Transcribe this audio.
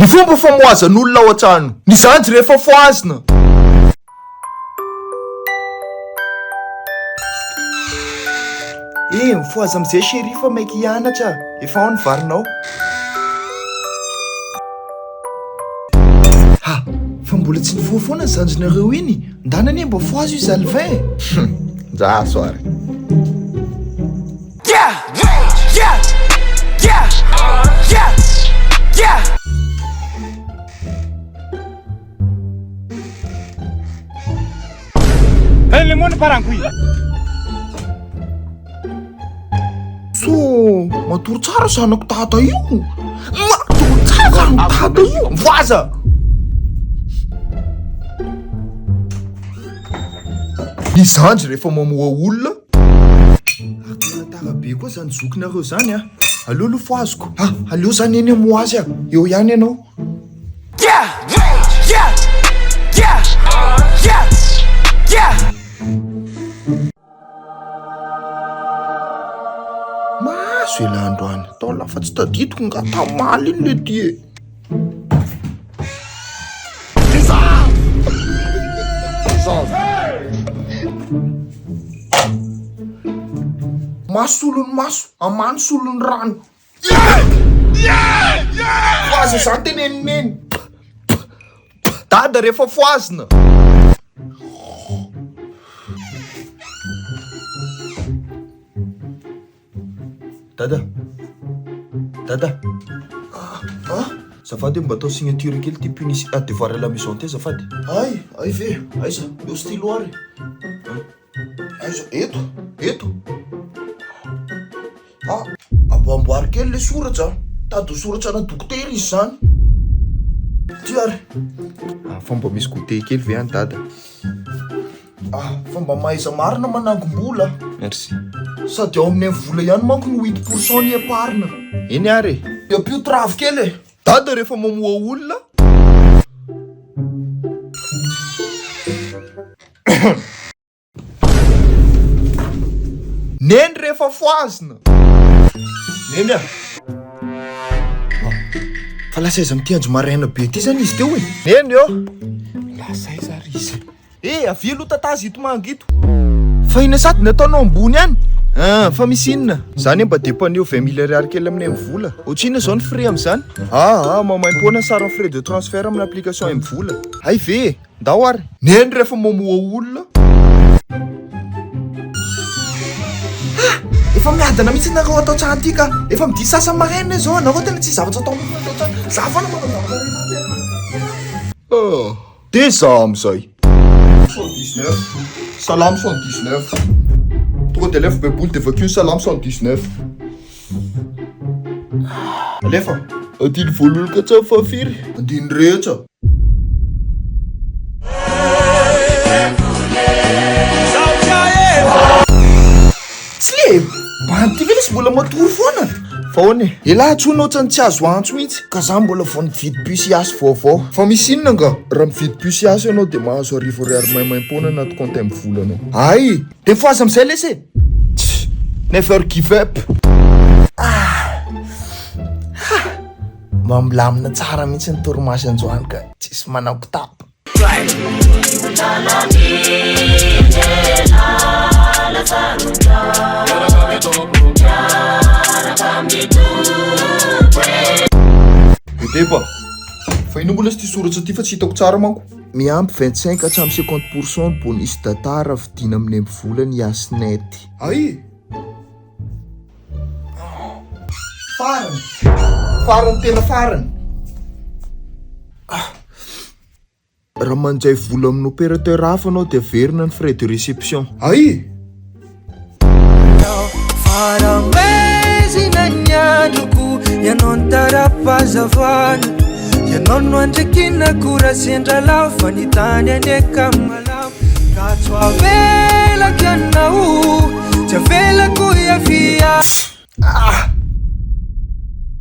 Ny fomba famohazana olona ao an-trano. Ny zanjy rehefa foazina. Mifoaza am'izay chéri fa maiky hianatra. Efa ao ny varinao. Fa mbola tsy nifoha foana ny zanjinareo iny. Ndanany mba foazy io Alvin. Nja soary. Lemon parang kui. So, matory tsara zanako tata io. Matory tsara zanako tata io. Voaza! Ny zanjy rehefa mamoha olona. Tara be koa zany zokinareo zany a. Aleo aloha foaziko. Aleo zany eny amoha azy a. Eo ihany ianao. Maso elandroany. Tao lafa tsy taditiko nga tamaly iny le die. Maso solony maso, amano solony rano. Foaza zany teneniny. Dada rehefa foazina. Dada. Zafady mba atao signature kely ty punis devoir à la maison ty zafady. Ay ve, aiza, eo stylo ary. Aiza, eto. Amboamboary kely le soratra. Tady soratra na dokotera izy zany. Ty ary. Fa mba misy goûter kely ve any dada. Fa mba mahaiza marina manangom-bola. Merci. Sady ao amin'ny vola ihany manko ny 8% ny épargne. Eny ary. Piotr kely e. Dada rehefa mamoha olona. Neny rehefa foazina. Neny a. Fa lasa iza mitianjo maraina be ty zany izy teo e. Neny eo. Lasa iza ry izy. Avy aloha tatazy ito mangito. Fa ina sady nataonao ambony any. Fa misy inona. Zany mba dépanne 20 000 ariary kely amin'ny vola. Ohatrina zao ny frais am'zany. Mamaimpoana sara frais de transfert amin'ny application vola. Ay ve, ndao ary. Neny rehefa mamoha olona. Efa miadana mitsy nareo atao tsara ty ka. Efa midy sasa maraina zao. Nareo tena tsy zavatra atao atao tsara. Zavana manao zavatra rehetra. De za am'zay. 119. Salam 119. Trop d'élèves beboule d'évacuer salam 119. Alefa. Adiny voalolo ka tsy fafiry. Adiny rehetra. Tsy le banty ve lesy mbola matory foana. Fa hoane, elahatsoana ohatrany tsy azo antso mihitsy. Ka za mbola vao nividy puce asy vaovao. Fa misy inona nga? Raha mividy puce asy ianao dia mahazo arivo ariary maimaim-poana na to compte amin'ny volanao. Ay, de foazy am'izay lesy. Never give up. Mamilamina tsara mihitsy ny torimasy androany ka tsisy manao kitapo. Etepa, fa ino mbola sy ty soratra ty fa tsy hitako tsara manko. Miampy 25 hatramin'ny 50% ny bonus datara vidina amin'ny volany Yasnety. Ay! Farany tena farany. Raha mandray vola amin'ny opérateur hafa anao dia averina ny frais de réception. Ay! Faramezina ny androko ianao ny tara-pazavana ianao no andrakina kora sendra fa ny tany aneka malamo ka tsy avelako ianao tsy avelako iavia.